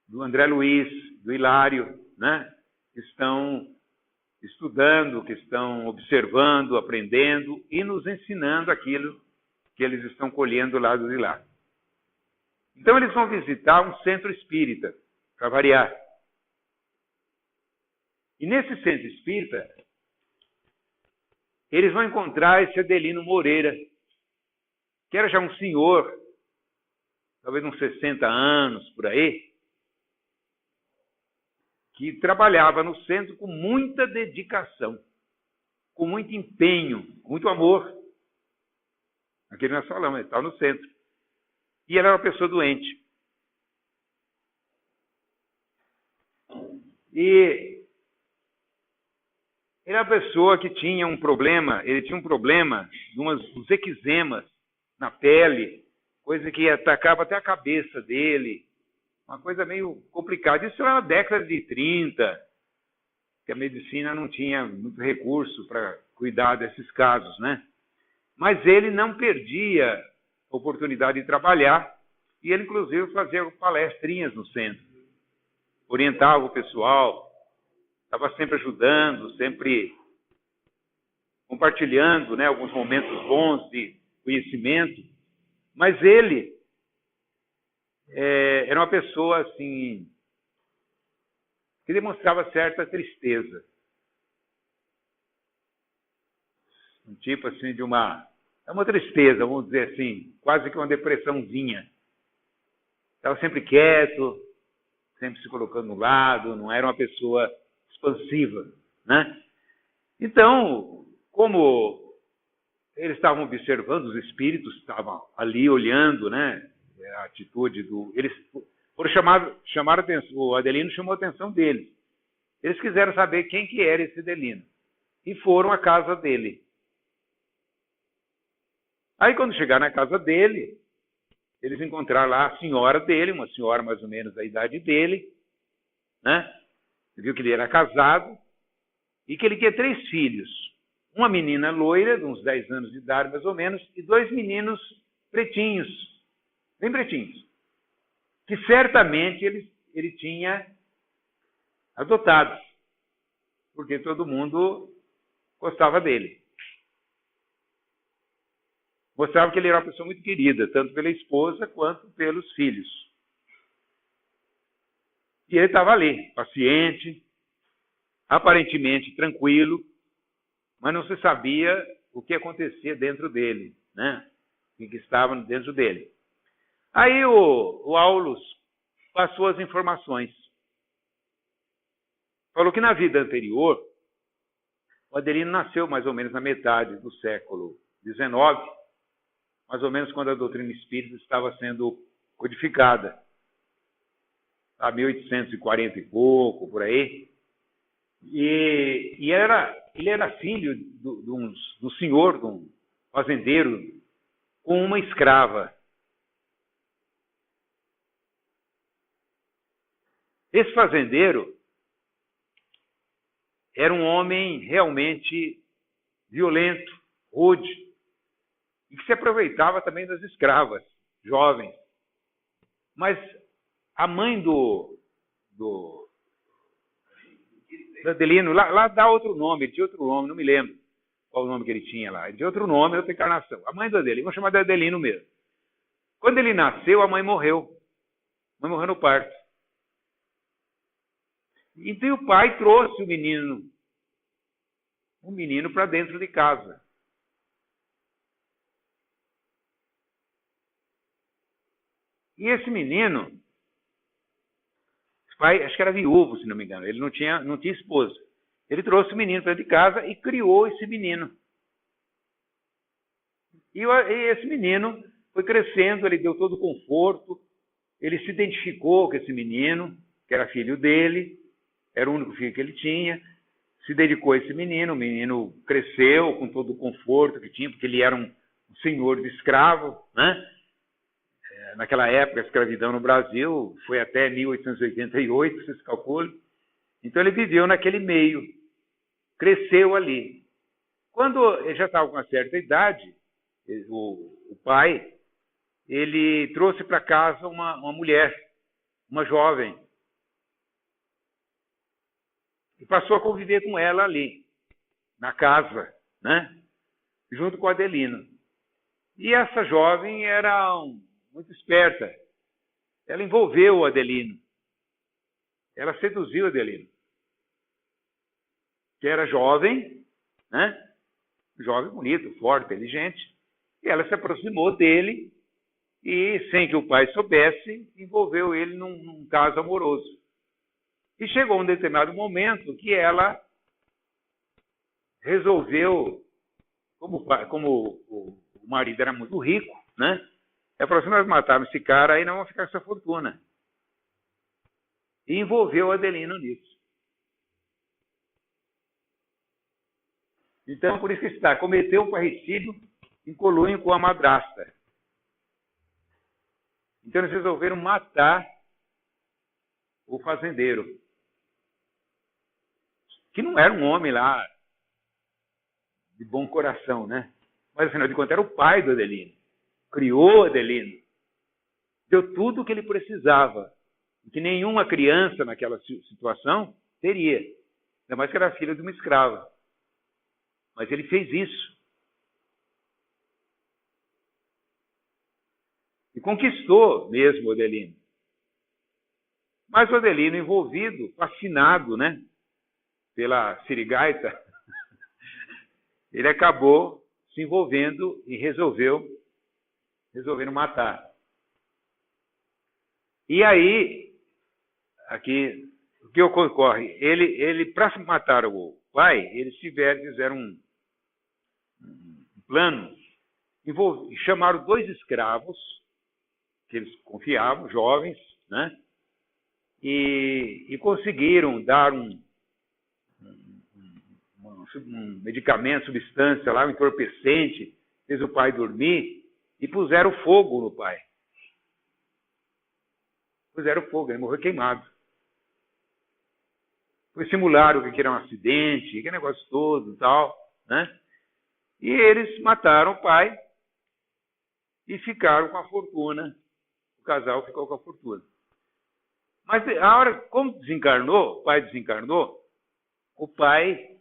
do André Luiz, do Hilário, né? Que estão estudando, que estão observando, aprendendo e nos ensinando aquilo que eles estão colhendo lá do Hilário. Então eles vão visitar um centro espírita, para variar. E nesse centro espírita, eles vão encontrar esse Adelino Moreira, que era já um senhor, talvez uns 60 anos, por aí, que trabalhava no centro com muita dedicação, com muito empenho, com muito amor. Aqui nós falamos, ele estava no centro. E ele era uma pessoa doente. E ele era uma pessoa que tinha um problema, de uns eczemas na pele, coisa que atacava até a cabeça dele, uma coisa meio complicada. Isso era na década de 30, que a medicina não tinha muito recurso para cuidar desses casos, né? Mas ele não perdia a oportunidade de trabalhar, e ele, inclusive, fazia palestrinhas no centro, orientava o pessoal, estava sempre ajudando, sempre compartilhando, né, alguns momentos bons de conhecimento. Mas ele era uma pessoa assim que demonstrava certa tristeza, um tipo assim de uma tristeza, vamos dizer assim, quase que uma depressãozinha. Estava sempre quieto, sempre se colocando no lado, não era uma pessoa expansiva, né? Então, como eles estavam observando, os espíritos estavam ali olhando, né? A atitude eles foram chamaram atenção, o Adelino chamou a atenção deles. Eles quiseram saber quem que era esse Adelino e foram à casa dele. Aí, quando chegaram na casa dele, eles encontraram lá a senhora dele, uma senhora mais ou menos da idade dele, né? Viu que ele era casado e que ele tinha 3 filhos. Uma menina loira, de uns 10 anos de idade mais ou menos, e 2 meninos pretinhos, bem pretinhos, que certamente ele tinha adotado, porque todo mundo gostava dele. Mostrava que ele era uma pessoa muito querida, tanto pela esposa quanto pelos filhos. E ele estava ali, paciente, aparentemente tranquilo, mas não se sabia o que acontecia dentro dele, né? O que estava dentro dele. Aí o Aulus passou as informações. Falou que na vida anterior, o Adelino nasceu mais ou menos na metade do século XIX, mais ou menos quando a doutrina espírita estava sendo codificada, a 1840 e pouco, por aí. E ele era filho do senhor, de um fazendeiro, com uma escrava. Esse fazendeiro era um homem realmente violento, rude, e que se aproveitava também das escravas, jovens. Mas a mãe do Adelino, lá dá outro nome, ele tinha outro nome, não me lembro qual o nome que ele tinha lá. Ele tinha outro nome, outra encarnação. A mãe do Adelino, vamos chamar de Adelino mesmo. Quando ele nasceu, a mãe morreu. A mãe morreu no parto. Então o pai trouxe o menino para dentro de casa. E esse menino, o pai, acho que era viúvo, se não me engano, ele não tinha esposa. Ele trouxe o menino para dentro de casa e criou esse menino. E esse menino foi crescendo, ele deu todo o conforto, ele se identificou com esse menino, que era filho dele, era o único filho que ele tinha, se dedicou a esse menino, o menino cresceu com todo o conforto que tinha, porque ele era um senhor de escravo, né? Naquela época, a escravidão no Brasil foi até 1888, vocês calculam. Então, ele viveu naquele meio, cresceu ali. Quando ele já estava com uma certa idade, o pai, ele trouxe para casa uma mulher, uma jovem, e passou a conviver com ela ali, na casa, né? Junto com o Adelino. E essa jovem era muito esperta. Ela envolveu o Adelino. Ela seduziu o Adelino. Que era jovem, né? Jovem, bonito, forte, inteligente. E ela se aproximou dele e, sem que o pai soubesse, envolveu ele num caso amoroso. E chegou um determinado momento que ela resolveu, como o marido era muito rico, né? Ela falou assim: nós matamos esse cara, aí não vamos ficar com essa fortuna. E envolveu o Adelino nisso. Então, por isso que está, cometeu um parricídio em conluio com a madrasta. Então, eles resolveram matar o fazendeiro, que não era um homem lá de bom coração, né? Mas, afinal de contas, era o pai do Adelino. Criou o Adelino. Deu tudo o que ele precisava, que nenhuma criança naquela situação teria. Ainda mais que era filho de uma escrava. Mas ele fez isso. E conquistou mesmo o Adelino. Mas o Adelino, envolvido, fascinado, né, pela sirigaita, ele acabou se envolvendo e resolveram matar. E aí, aqui, o que ocorre? Ele para matar o pai, eles fizeram um plano, chamaram 2 escravos, que eles confiavam, jovens, né? E conseguiram dar um medicamento, substância lá, um entorpecente, fez o pai dormir e puseram fogo no pai. Puseram fogo, ele morreu queimado. Simularam que era um acidente, que negócio todo e tal, né? E eles mataram o pai e ficaram com a fortuna. O casal ficou com a fortuna. Mas a hora, como desencarnou, o pai desencarnou, o pai,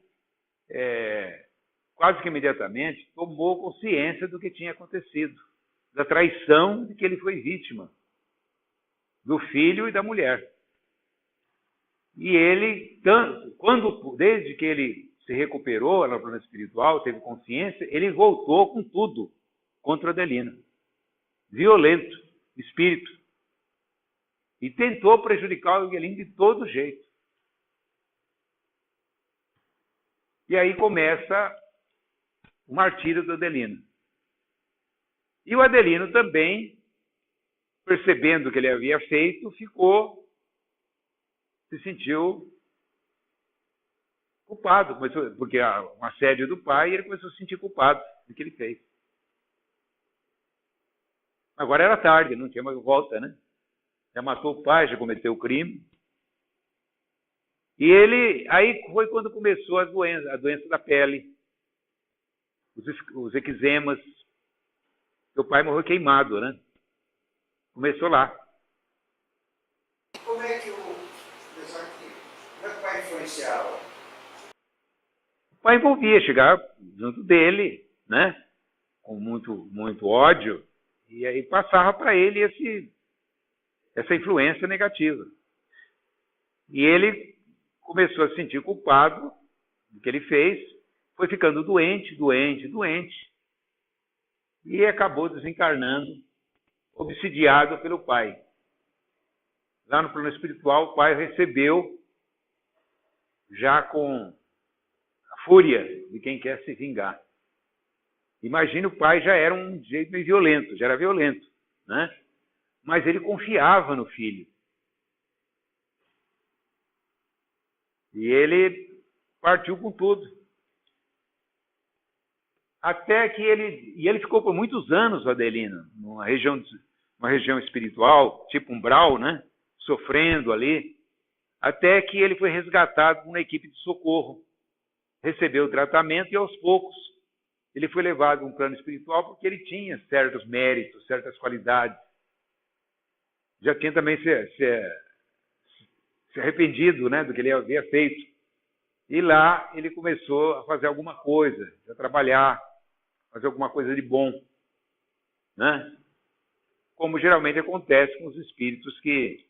quase que imediatamente, tomou consciência do que tinha acontecido, da traição de que ele foi vítima, do filho e da mulher. E ele, desde que ele se recuperou no plano espiritual, teve consciência, ele voltou com tudo contra o Adelino. Violento, espírito. E tentou prejudicar o Adelino de todo jeito. E aí começa o martírio do Adelino. E o Adelino também, percebendo o que ele havia feito, se sentiu culpado, porque um assédio do pai, ele começou a se sentir culpado do que ele fez. Agora era tarde, não tinha mais volta, né? Já matou o pai, já cometeu o crime. E aí foi quando começou a doença da pele, os eczemas. Seu pai morreu queimado, né? Começou lá. Como é que o pai influenciava? O pai envolvia, chegava junto dele, né? Com muito ódio, e aí passava para ele essa influência negativa. E ele começou a se sentir culpado do que ele fez, foi ficando doente, e acabou desencarnando, obsidiado pelo pai. Lá no plano espiritual, o pai recebeu, já com a fúria de quem quer se vingar. Imagina, o pai já era um jeito meio violento, já era violento, né? mas ele confiava no filho. E ele partiu com tudo. Até que ele ficou por muitos anos, o Adelino, uma região espiritual, tipo umbral, né? Sofrendo ali, até que ele foi resgatado por uma equipe de socorro. Recebeu o tratamento e aos poucos ele foi levado a um plano espiritual porque ele tinha certos méritos, certas qualidades. Já tinha também se arrependido, né, do que ele havia feito. E lá ele começou a fazer alguma coisa, a trabalhar, fazer alguma coisa de bom, né? Como geralmente acontece com os espíritos que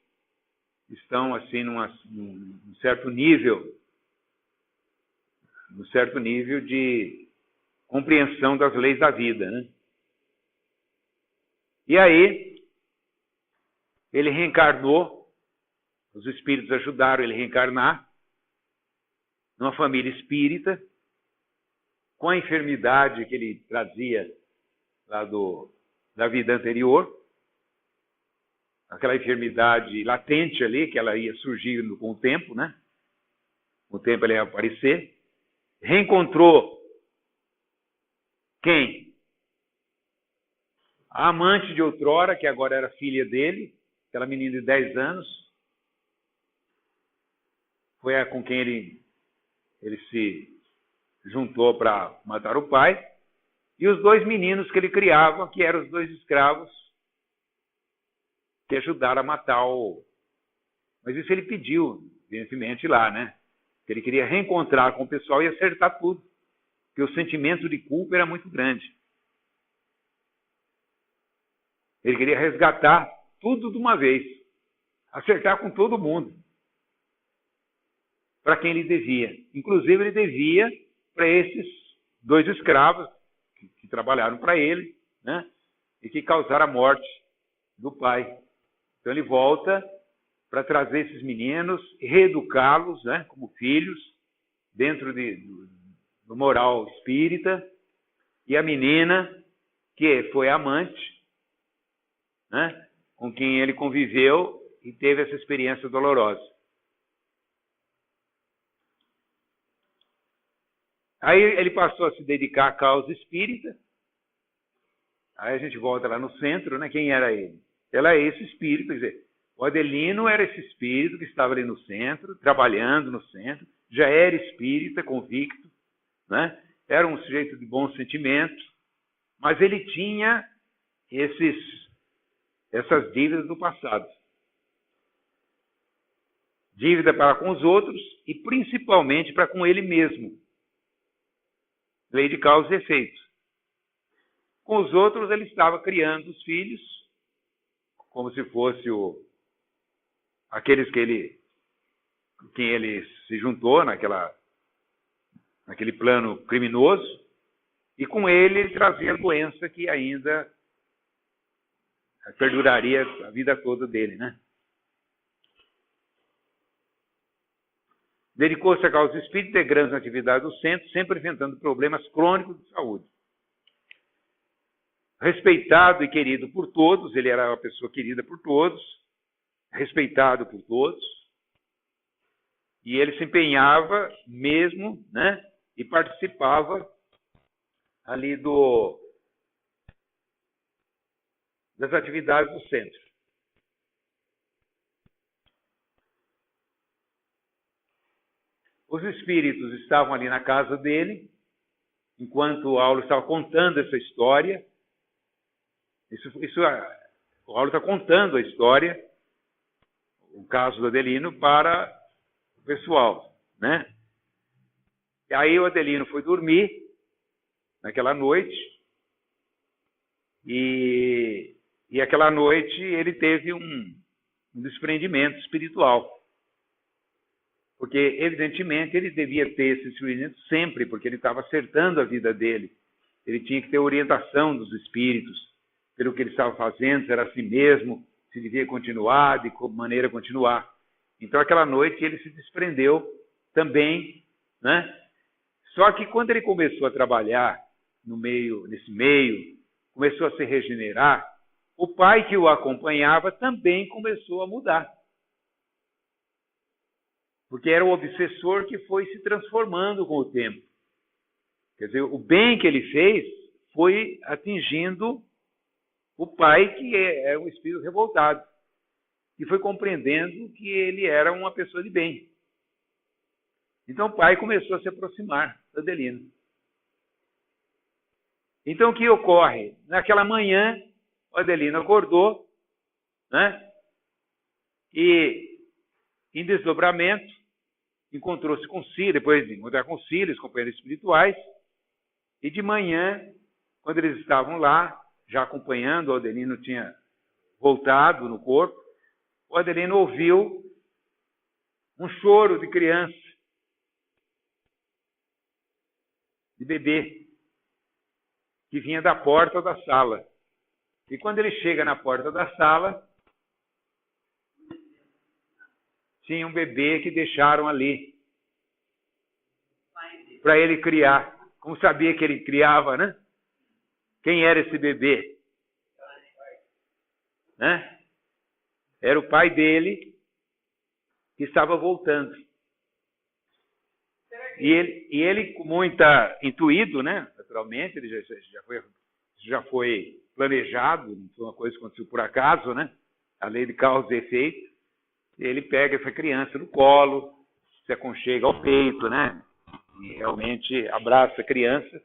estão assim num certo nível de compreensão das leis da vida, né? E aí ele reencarnou, os espíritos ajudaram ele a reencarnar numa família espírita, com a enfermidade que ele trazia lá da vida anterior, aquela enfermidade latente ali, que ela ia surgindo com o tempo, né? Com o tempo ela ia aparecer. Reencontrou quem? A amante de outrora, que agora era filha dele, aquela menina de 10 anos, foi a com quem ele se juntou para matar o pai, e os 2 meninos que ele criava, que eram os 2 escravos, que ajudaram a matar o... Mas isso ele pediu, evidentemente, lá, né? Que ele queria reencontrar com o pessoal e acertar tudo, porque o sentimento de culpa era muito grande. Ele queria resgatar tudo de uma vez, acertar com todo mundo, para quem ele devia. Inclusive, ele devia para esses 2 escravos que trabalharam para ele, né? E que causaram a morte do pai. Então ele volta para trazer esses meninos e reeducá-los, né, como filhos, dentro do moral espírita. E a menina, que foi a amante, né, com quem ele conviveu e teve essa experiência dolorosa. Aí ele passou a se dedicar à causa espírita. Aí a gente volta lá no centro, né? Quem era ele? Ela é esse espírito, quer dizer, o Adelino era esse espírito que estava ali no centro, trabalhando no centro, já era espírita, convicto, né? Era um sujeito de bons sentimentos, mas ele tinha essas dívidas do passado. Dívida para com os outros e principalmente para com ele mesmo. Lei de causa e efeito. Com os outros, ele estava criando os filhos, como se fosse aqueles com quem ele se juntou naquele plano criminoso, e com ele trazia a doença que ainda perduraria a vida toda dele, né? Dedicou-se à causa espírita, integrando a atividade do centro, sempre enfrentando problemas crônicos de saúde. Respeitado e querido por todos, ele era uma pessoa querida por todos, respeitado por todos, e ele se empenhava mesmo, né, e participava ali das atividades do centro. Os espíritos estavam ali na casa dele, enquanto o Aulo estava contando essa história. O Aulo está contando a história, o caso do Adelino, para o pessoal, né? E aí o Adelino foi dormir naquela noite, e aquela noite ele teve um desprendimento espiritual. Porque, evidentemente, ele devia ter esse desprendimento sempre, porque ele estava acertando a vida dele. Ele tinha que ter orientação dos espíritos, pelo que ele estava fazendo, se era assim mesmo, se devia continuar, de que maneira continuar. Então, aquela noite, ele se desprendeu também, né? Só que quando ele começou a trabalhar nesse meio, começou a se regenerar, o pai que o acompanhava também começou a mudar. Porque era o obsessor que foi se transformando com o tempo. Quer dizer, o bem que ele fez foi atingindo o pai, que é um espírito revoltado, e foi compreendendo que ele era uma pessoa de bem. Então o pai começou a se aproximar da Adelino. Então o que ocorre? Naquela manhã, o Adelino acordou, né? E em desdobramento, encontrou-se com Cílio, depois de encontrar com Cílio, os companheiros espirituais, e de manhã, quando eles estavam lá, já acompanhando, o Adelino tinha voltado no corpo, o Adelino ouviu um choro de criança, de bebê, que vinha da porta da sala. E quando ele chega na porta da sala, tinha um bebê que deixaram ali para ele criar. Como sabia que ele criava, né? Quem era esse bebê? Né? Era o pai dele que estava voltando. E ele com muita intuído, né? Naturalmente, ele já foi planejado, não foi uma coisa que aconteceu por acaso, né? A lei de causa e efeito. Ele pega essa criança no colo, se aconchega ao peito, né? E realmente abraça a criança,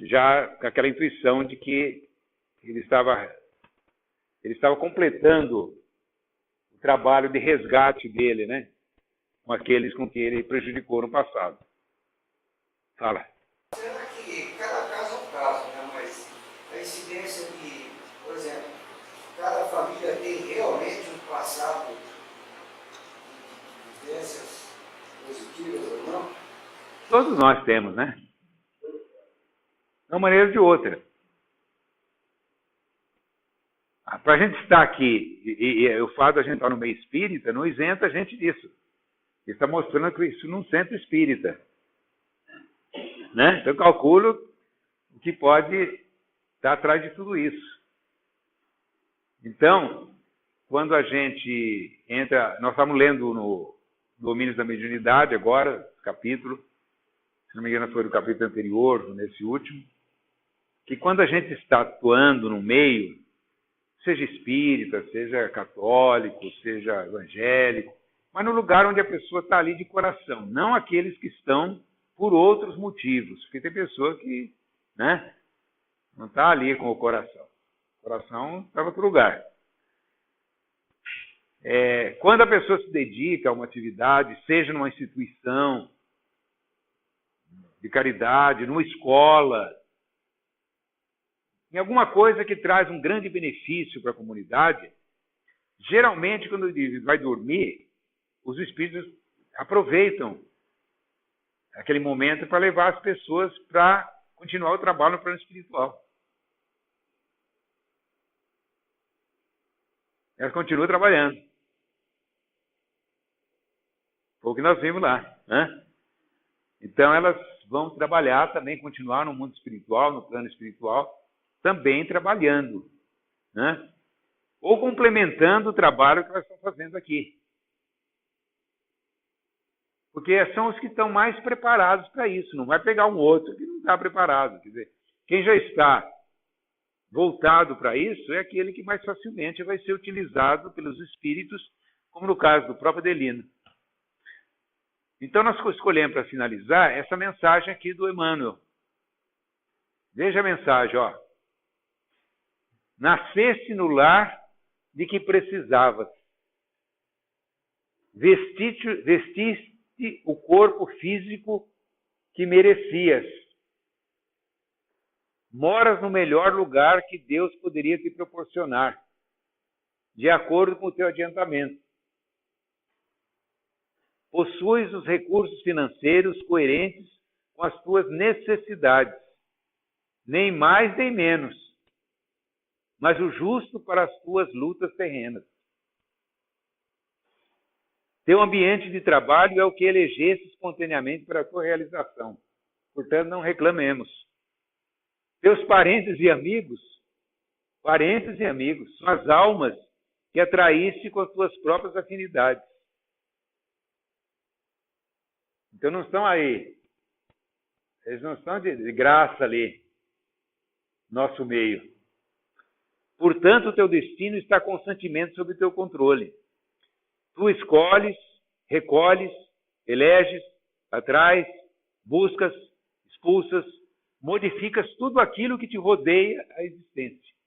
já com aquela intuição de que ele estava completando o trabalho de resgate dele, né? Com aqueles com que ele prejudicou no passado. Fala. Será que cada caso é um caso, né? Mas a incidência de, por exemplo, cada família tem realmente um passado de vivências positivas ou não? Todos nós temos, né? De uma maneira ou de outra. Para a gente estar aqui, e o fato de a gente estar no meio espírita, não isenta a gente disso. Ele está mostrando que isso num centro espírita. Né? Então, eu calculo o que pode estar atrás de tudo isso. Então, quando a gente entra... Nós estamos lendo no Domínios da Mediunidade agora, capítulo, se não me engano foi do capítulo anterior, nesse último, que quando a gente está atuando no meio, seja espírita, seja católico, seja evangélico, mas no lugar onde a pessoa está ali de coração, não aqueles que estão por outros motivos, porque tem pessoa que, né, não está ali com o coração. O coração está em outro lugar. Quando a pessoa se dedica a uma atividade, seja numa instituição de caridade, numa escola, em alguma coisa que traz um grande benefício para a comunidade, geralmente, quando ele vai dormir, os espíritos aproveitam aquele momento para levar as pessoas para continuar o trabalho no plano espiritual. Elas continuam trabalhando. Foi o que nós vimos lá, né? Então, elas vão trabalhar também, continuar no mundo espiritual, no plano espiritual, também trabalhando, né? Ou complementando o trabalho que elas estão fazendo aqui. Porque são os que estão mais preparados para isso. Não vai pegar um outro que não está preparado. Quer dizer, quem já está voltado para isso é aquele que mais facilmente vai ser utilizado pelos espíritos, como no caso do próprio Adelino. Então, nós escolhemos para finalizar essa mensagem aqui do Emmanuel. Veja a mensagem, ó. Nasceste no lar de que precisavas. Vestiste o corpo físico que merecias. Moras no melhor lugar que Deus poderia te proporcionar, de acordo com o teu adiantamento. Possuis os recursos financeiros coerentes com as tuas necessidades, nem mais nem menos, mas o justo para as tuas lutas terrenas. Teu ambiente de trabalho é o que elegeste espontaneamente para a tua realização. Portanto, não reclamemos. Teus parentes e amigos parentes e amigos, são as almas que atraíste com as tuas próprias afinidades. Então não estão aí, eles não estão de graça ali, nosso meio. Portanto, o teu destino está constantemente sob teu controle. Tu escolhes, recolhes, eleges, atrás, buscas, expulsas, modificas tudo aquilo que te rodeia a existência.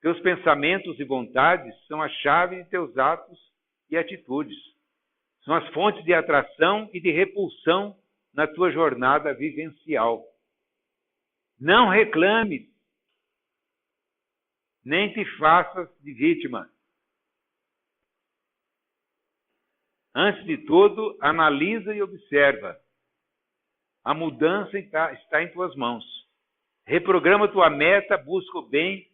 Teus pensamentos e vontades são a chave de teus atos e atitudes. São as fontes de atração e de repulsão na tua jornada vivencial. Não reclames, nem te faças de vítima. Antes de tudo, analisa e observa. A mudança está em tuas mãos. Reprograma tua meta, busca o bem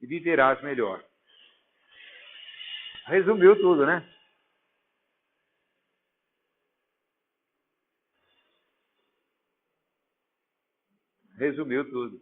e viverás melhor. Resumiu tudo, né? Resumiu tudo.